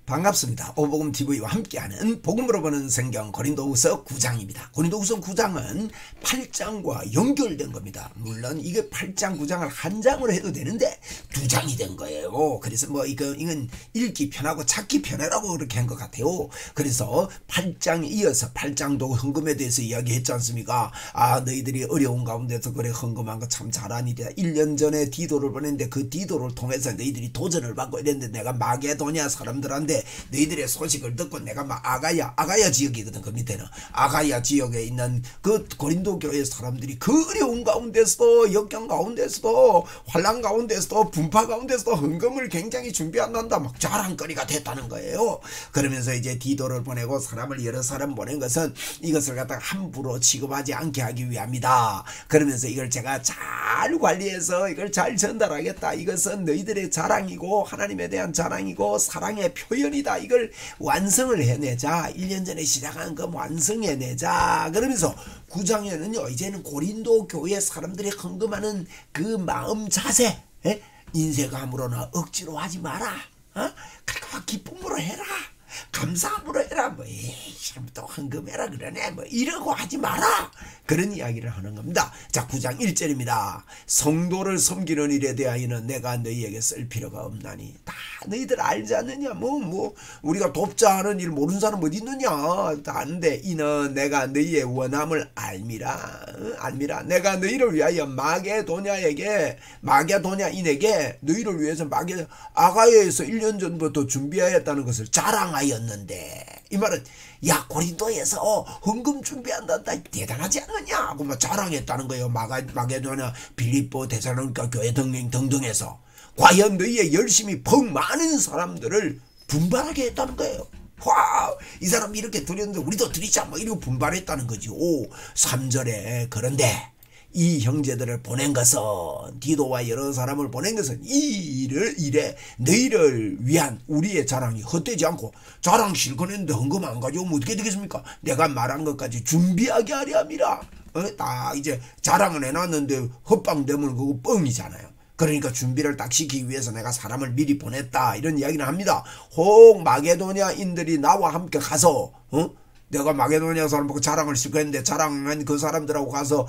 반갑습니다. 오복음TV와 함께하는 복음으로 보는 성경 고린도후서 9장입니다. 고린도후서 9장은 8장과 연결된 겁니다. 물론 이게 8장 9장을 한 장으로 해도 되는데 2장이 된 거예요. 그래서 뭐 이건 읽기 편하고 찾기 편하라고 그렇게 한 것 같아요. 그래서 8장에 이어서 8장도 헌금에 대해서 이야기했지 않습니까? 아, 너희들이 어려운 가운데서 그래 헌금한 거 참 잘하니 1년 전에 디도를 보냈는데 그 디도를 통해서 너희들이 도전을 받고 이랬는데 내가 마게도냐 사람들한테 너희들의 소식을 듣고 내가 막 아가야 지역이거든. 그 밑에는 아가야 지역에 있는 그 고린도 교회 사람들이 그 어려운 가운데서도 역경 가운데서도 환난 가운데서도 분파 가운데서도 헌금을 굉장히 준비한단다 막 자랑거리가 됐다는 거예요. 그러면서 이제 디도를 보내고 사람을 여러 사람 보낸 것은 이것을 갖다가 함부로 취급하지 않게 하기 위함이다. 그러면서 이걸 제가 잘 관리해서 이걸 잘 전달하겠다. 이것은 너희들의 자랑이고 하나님에 대한 자랑이고 사랑의 표현이다. 이걸 완성을 해내자. 1년 전에 시작한 그 완성해내자. 그러면서 9장에는요 이제는 고린도 교회 사람들이 헌금하는 그 마음 자세, 인색함으로나 억지로 하지 마라. 그리고 기쁨으로 해라. 감사함으로 해라. 뭐 또 헌금해라 그러네. 뭐 이러고 하지 마라. 그런 이야기를 하는 겁니다. 자, 9장 1절입니다. 성도를 섬기는 일에 대하여는 내가 너희에게 쓸 필요가 없나니. 다 너희들 알지 않느냐. 뭐 우리가 돕자 하는 일 모르는 사람 어디 있느냐. 다 아는데 이는 내가 너희의 원함을 알미라. 내가 너희를 위하여 마게도냐인에게 너희를 위해서 아가야에서 1년 전부터 준비하였다는 것을 자랑하였는데, 이 말은 야 고린도에서 헌금 준비한단다 대단하지 않느냐 하고 막 자랑했다는 거예요. 마게도냐, 빌립보, 데살로니가 교회 등등에서 과연 너희의 열심히 퍽 많은 사람들을 분발하게 했다는 거예요. 와, 이 사람이 이렇게 드렸는데 우리도 드리자 뭐 이러고 분발했다는 거지. 3절에 그런데 이 형제들을 보낸 것은, 디도와 여러 사람을 보낸 것은 이 일에 너희를 위한 우리의 자랑이 헛되지 않고, 자랑 실컷 했는데 헌금 안 가져오면 어떻게 되겠습니까? 내가 말한 것까지 준비하게 하려 함이라. 딱 이제 자랑은 해놨는데 헛방되면 그거 뻥이잖아요. 그러니까 준비를 딱 시키기 위해서 내가 사람을 미리 보냈다 이런 이야기는 합니다. 혹 마게도냐인들이 나와 함께 가서 내가 마게도냐 사람 보고 자랑을 시켰는데 자랑한 그 사람들하고 가서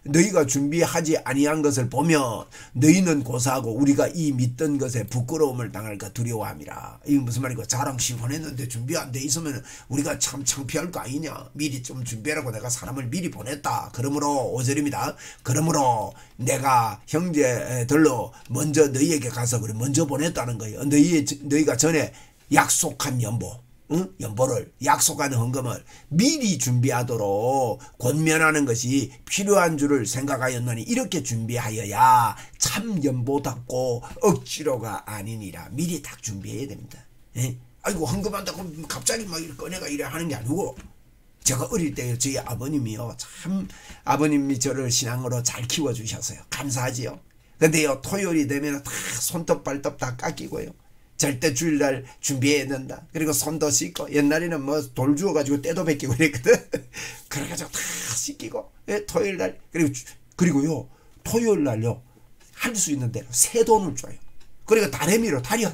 너희가 준비하지 아니한 것을 보면 너희는 고사하고 우리가 이 믿던 것에 부끄러움을 당할까 두려워함이라. 이게 무슨 말이고, 자랑 시원했는데 준비 안 돼 있으면 우리가 참 창피할 거 아니냐. 미리 좀 준비하라고 내가 사람을 미리 보냈다. 그러므로 5절입니다. 그러므로 내가 형제들로 먼저 너희에게 가서 그래 먼저 보냈다는 거예요. 너희가 전에 약속한 연보를 약속한 헌금을 미리 준비하도록 권면하는 것이 필요한 줄을 생각하였노니 이렇게 준비하여야 참 연보답고 억지로가 아니니라. 미리 딱 준비해야 됩니다. 아이고 헌금한다고 갑자기 막 꺼내가 이래 하는 게 아니고, 제가 어릴 때 저희 아버님이요 참 아버님이 저를 신앙으로 잘 키워주셨어요. 감사하지요. 근데요 토요일이 되면 다 손톱 발톱 다 깎이고요. 절대 주일날 준비해야 된다. 그리고 손도 씻고, 옛날에는 뭐 돌 주워가지고 때도 벗기고 그랬거든. 그래가지고 다 씻기고, 토요일날, 그리고요, 토요일날요, 할 수 있는 대로 새 돈을 줘요. 그리고 다리미로 다려요.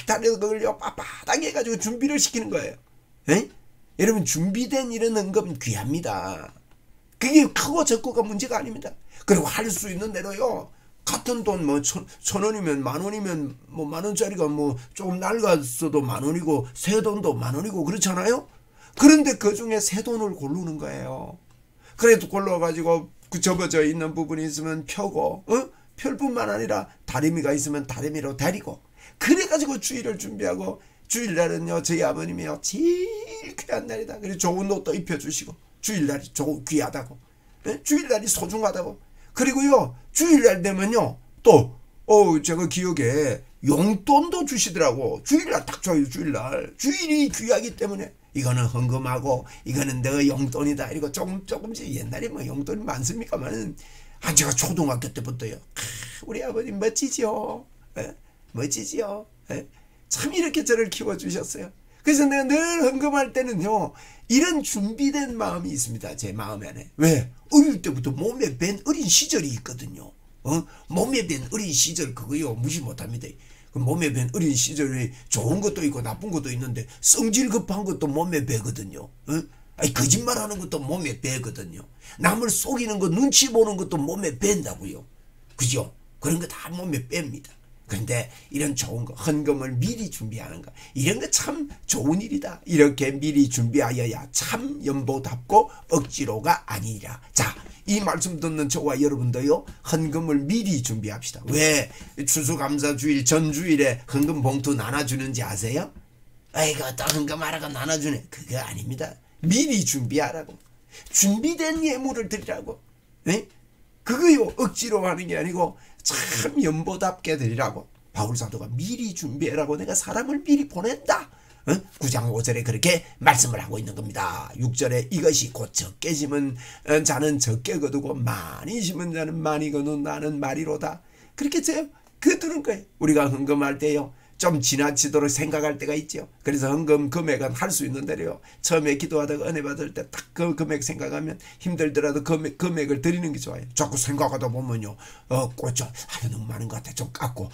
다려서 그걸요, 빳빳하게 해가지고 준비를 시키는 거예요. 여러분, 준비된 이런 헌금 귀합니다. 그게 크고 적고가 문제가 아닙니다. 그리고 할 수 있는 대로요, 같은 돈 뭐 천 원이면 만 원이면 뭐 만 원짜리가 뭐 조금 낡았어도 만 원이고 새 돈도 만 원이고 그렇잖아요. 그런데 그 중에 새 돈을 고르는 거예요. 그래도 골라가지고 그 접어져 있는 부분이 있으면 펴고, 펼 뿐만 아니라 다리미가 있으면 다리미로 데리고, 그래가지고 주일을 준비하고, 주일날은요 저희 아버님이요 제일 귀한 날이다. 그리고 좋은 옷도 입혀주시고, 주일날이 귀하다고, 주일날이 소중하다고. 그리고요 주일날 되면요 또 제가 기억에 용돈도 주시더라고. 주일날 딱 줘요. 주일이 귀하기 때문에 이거는 헌금하고 이거는 너 용돈이다. 이거 조금씩, 옛날에 뭐 용돈이 많습니까만은 제가 초등학교 때부터요 우리 아버님 멋지지요. 멋지지요. 참 이렇게 저를 키워주셨어요. 그래서 내가 늘 헌금할 때는요 이런 준비된 마음이 있습니다. 제 마음 안에. 왜? 어릴 때부터 몸에 밴 어린 시절이 있거든요. 몸에 밴 어린 시절 그거요 무시 못합니다. 그 몸에 밴 어린 시절에 좋은 것도 있고 나쁜 것도 있는데 성질 급한 것도 몸에 배거든요. 아니 거짓말하는 것도 몸에 배거든요. 남을 속이는 거 눈치 보는 것도 몸에 밴다고요. 그죠? 그런 거 다 몸에 뺍니다. 그런데 이런 좋은 거 헌금을 미리 준비하는 거 이런 거 참 좋은 일이다. 이렇게 미리 준비하여야 참 연보답고 억지로가 아니라. 자, 이 말씀 듣는 저와 여러분도요 헌금을 미리 준비합시다. 왜 추수감사주일 전주일에 헌금 봉투 나눠주는지 아세요? 아이고 또 헌금하라고 나눠주네. 그거 아닙니다. 미리 준비하라고. 준비된 예물을 드리라고. 네? 그거요 억지로 하는 게 아니고 참 연보답게 드리라고. 바울사도가 미리 준비해라고 내가 사람을 미리 보낸다. 9장 5절에 그렇게 말씀을 하고 있는 겁니다. 6절에 이것이 곧 적게 심은 자는 적게 거두고 많이 심은 자는 많이 거둔다는 말이로다. 그렇게 거두는 거예요. 우리가 헌금할 때요 좀 지나치도록 생각할 때가 있죠. 그래서 헌금 금액은 할 수 있는 대로요. 처음에 기도하다가 은혜 받을 때 딱 그 금액 생각하면 힘들더라도 금액을 드리는 게 좋아요. 자꾸 생각하다 보면요. 꽂죠. 너무 많은 것 같아. 좀 깎고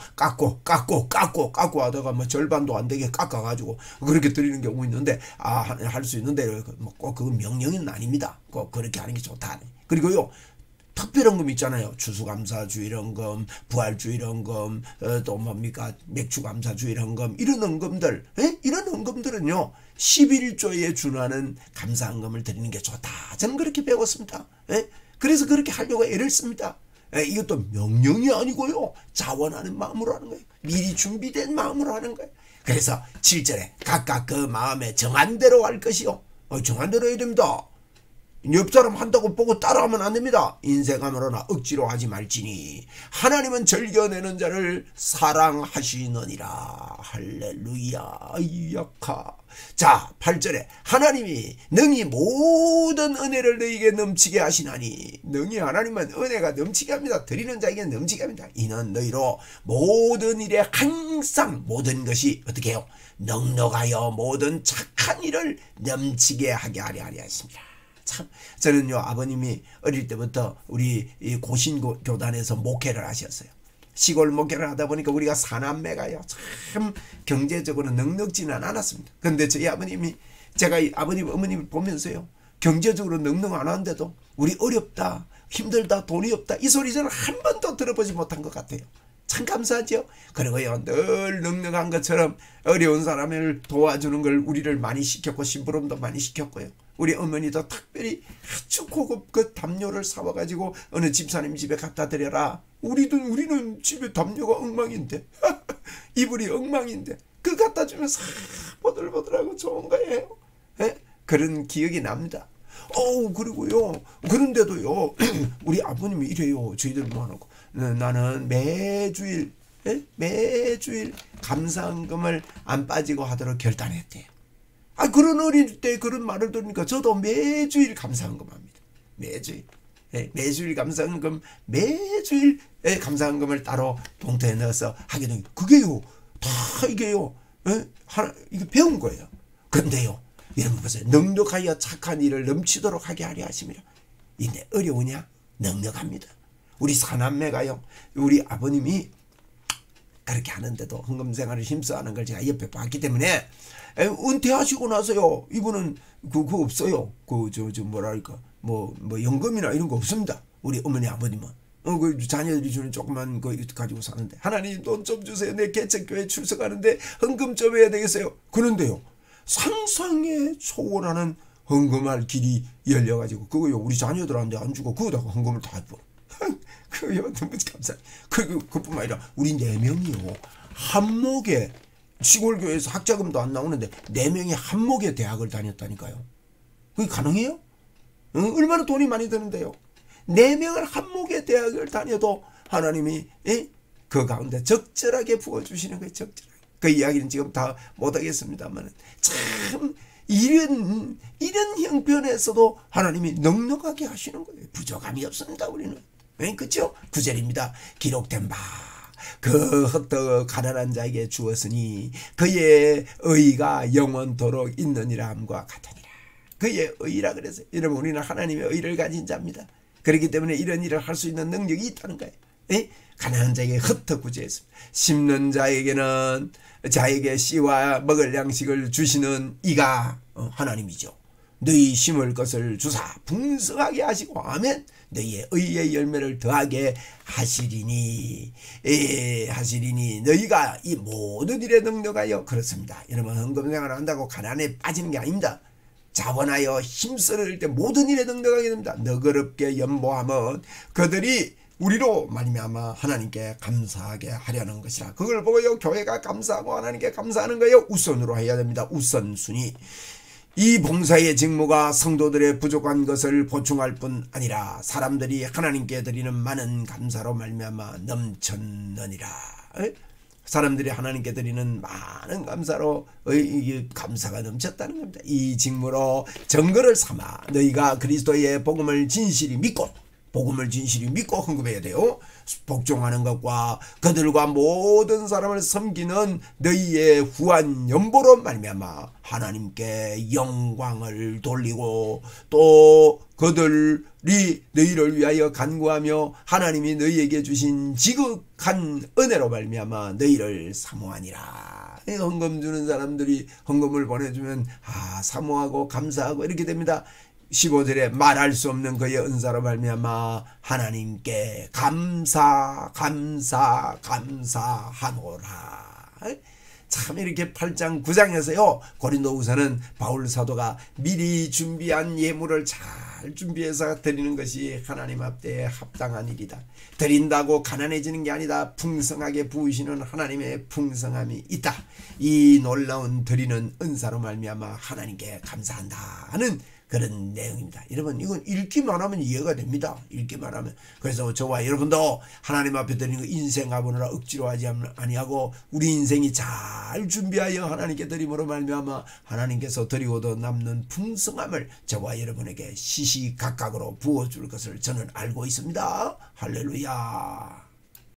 하다가 뭐 절반도 안 되게 깎아가지고 그렇게 드리는 경우 있는데 할 수 있는 대로 꼭 그건 명령은 아닙니다. 꼭 그렇게 하는 게 좋다. 그리고요. 특별한 금 있잖아요. 추수감사주일 헌금, 부활주일 헌금, 또 뭡니까 맥주감사주일 헌금 이런 헌금들, 이런 헌금들은요 11조에 준하는 감사헌금을 드리는 게 좋다. 저는 그렇게 배웠습니다. 그래서 그렇게 하려고 애를 씁니다. 이것도 명령이 아니고요 자원하는 마음으로 하는 거예요. 미리 준비된 마음으로 하는 거예요. 그래서 7절에 각각 그 마음에 정한 대로 할 것이요. 정한 대로 해야 됩니다. 옆 사람 한다고 보고 따라하면 안 됩니다. 인색함으로나 억지로 하지 말지니 하나님은 즐겨내는 자를 사랑하시느니라. 할렐루야. 약하. 자 8절에 하나님이 능히 모든 은혜를 너희에게 넘치게 하시나니. 능히 하나님은 은혜가 넘치게 합니다. 드리는 자에게 넘치게 합니다. 이는 너희로 모든 일에 항상 모든 것이 어떻게 해요? 넉넉하여 모든 착한 일을 넘치게 하게 하려 하였습니다. 참 저는요 아버님이 어릴 때부터 우리 고신교단에서 목회를 하셨어요. 시골 목회를 하다 보니까 우리가 사남매가요 참 경제적으로 넉넉지는 않았습니다. 그런데 저희 아버님이 제가 아버님 어머님을 보면서요 경제적으로 넉넉 안 하는데도 우리 어렵다 힘들다 돈이 없다 이 소리 저는 한 번도 들어보지 못한 것 같아요. 참 감사하죠. 그리고요 늘 넉넉한 것처럼 어려운 사람을 도와주는 걸 우리를 많이 시켰고 심부름도 많이 시켰고요. 우리 어머니도 특별히 아주 고급 그 담요를 사와가지고 어느 집사님 집에 갖다 드려라. 우리는 집에 담요가 엉망인데 이불이 엉망인데 그 갖다 주면서 보들보들하고 좋은 거예요. 그런 기억이 납니다. 그리고요 그런데도요 우리 아버님이 이래요. 저희들 모아놓고 나는 매주일 감사헌금을 안 빠지고 하도록 결단했대요. 그런 어릴 때 그런 말을 들으니까 저도 매주일 감사헌금 합니다. 매주일 감사헌금, 매주일 감사헌금을 따로 봉투에 넣어서 하게 된 그게요. 다 이게요. 이게 배운 거예요. 그런데요. 여러분 보세요. 넉넉하여 착한 일을 넘치도록 하게 하려 하십니다. 근데 어려우냐? 넉넉합니다. 우리 사남매가요. 우리 아버님이 그렇게 하는데도 헌금 생활을 힘써하는 걸 제가 옆에 봤기 때문에 은퇴하시고 나서요 이분은 그거 없어요. 뭐랄까 뭐 연금이나 이런 거 없습니다. 우리 어머니 아버님은 그 자녀들이 주는 조그만 거 가지고 사는데 하나님 돈 좀 주세요. 내 개척교회 출석하는데 헌금 좀 해야 되겠어요. 그런데요 상상에 초월하는 헌금할 길이 열려가지고 그거요 우리 자녀들한테 안 주고 그거다가 헌금을 다 해버려. 그거요 너무 감사해요. 그뿐만 아니라 우리 4명이요 한목에 시골교회에서 학자금도 안 나오는데 4명이 한목에 대학을 다녔다니까요. 그게 가능해요? 얼마나 돈이 많이 드는데요. 4명을 한목에 대학을 다녀도 하나님이 그 가운데 적절하게 부어주시는 거예요. 적절하게. 그 이야기는 지금 다 못하겠습니다만 참 이런 형편에서도 하나님이 넉넉하게 하시는 거예요. 부족함이 없습니다. 우리는. 그렇죠? 9절입니다. 기록된 바 그 헛되어 가난한 자에게 주었으니 그의 의가 영원토록 있느니라 함과 같으니라. 그의 의라 그래서 여러분 우리는 하나님의 의를 가진 자입니다. 그렇기 때문에 이런 일을 할 수 있는 능력이 있다는 거예요. 가난한 자에게 흩어 구제했습니다. 심는 자에게는 자에게 씨와 먹을 양식을 주시는 이가 하나님이죠. 너희 심을 것을 주사 풍성하게 하시고 아멘. 너희의 의의 열매를 더하게 하시리니 너희가 이 모든 일에 능력하여 그렇습니다. 여러분 헌금생활을 한다고 가난에 빠지는 게 아닙니다. 자원하여 힘쓸 때 모든 일에 능력하게 됩니다. 너그럽게 연보함은 그들이 우리로 말미암아 하나님께 감사하게 하려는 것이라. 그걸 보고요 교회가 감사하고 하나님께 감사하는 거예요. 우선으로 해야 됩니다. 우선순위. 이 봉사의 직무가 성도들의 부족한 것을 보충할 뿐 아니라 사람들이 하나님께 드리는 많은 감사로 말미암아 넘쳤느니라. 사람들이 하나님께 드리는 많은 감사로 감사가 넘쳤다는 겁니다. 이 직무로 증거를 삼아 너희가 그리스도의 복음을 진실히 믿고 헌금해야 돼요. 복종하는 것과 그들과 모든 사람을 섬기는 너희의 후한 연보로 말미암아 하나님께 영광을 돌리고 또 그들이 너희를 위하여 간구하며 하나님이 너희에게 주신 지극한 은혜로 말미암아 너희를 사모하니라. 헌금 주는 사람들이 헌금을 보내주면 사모하고 감사하고 이렇게 됩니다. 15절에 말할 수 없는 그의 은사로 말미암아 하나님께 감사하노라. 참 이렇게 8장 9장에서요 고린도후서는 바울 사도가 미리 준비한 예물을 잘 준비해서 드리는 것이 하나님 앞에 합당한 일이다. 드린다고 가난해지는 게 아니다. 풍성하게 부으시는 하나님의 풍성함이 있다. 이 놀라운 드리는 은사로 말미암아 하나님께 감사한다 하는 그런 내용입니다. 여러분 이건 읽기만 하면 이해가 됩니다. 읽기만 하면. 그래서 저와 여러분도 하나님 앞에 드리는 거 인생 가보느라 억지로 하지 아니하고 우리 인생이 잘 준비하여 하나님께 드림으로 말미암아 하나님께서 드리고도 남는 풍성함을 저와 여러분에게 시시각각으로 부어줄 것을 저는 알고 있습니다. 할렐루야.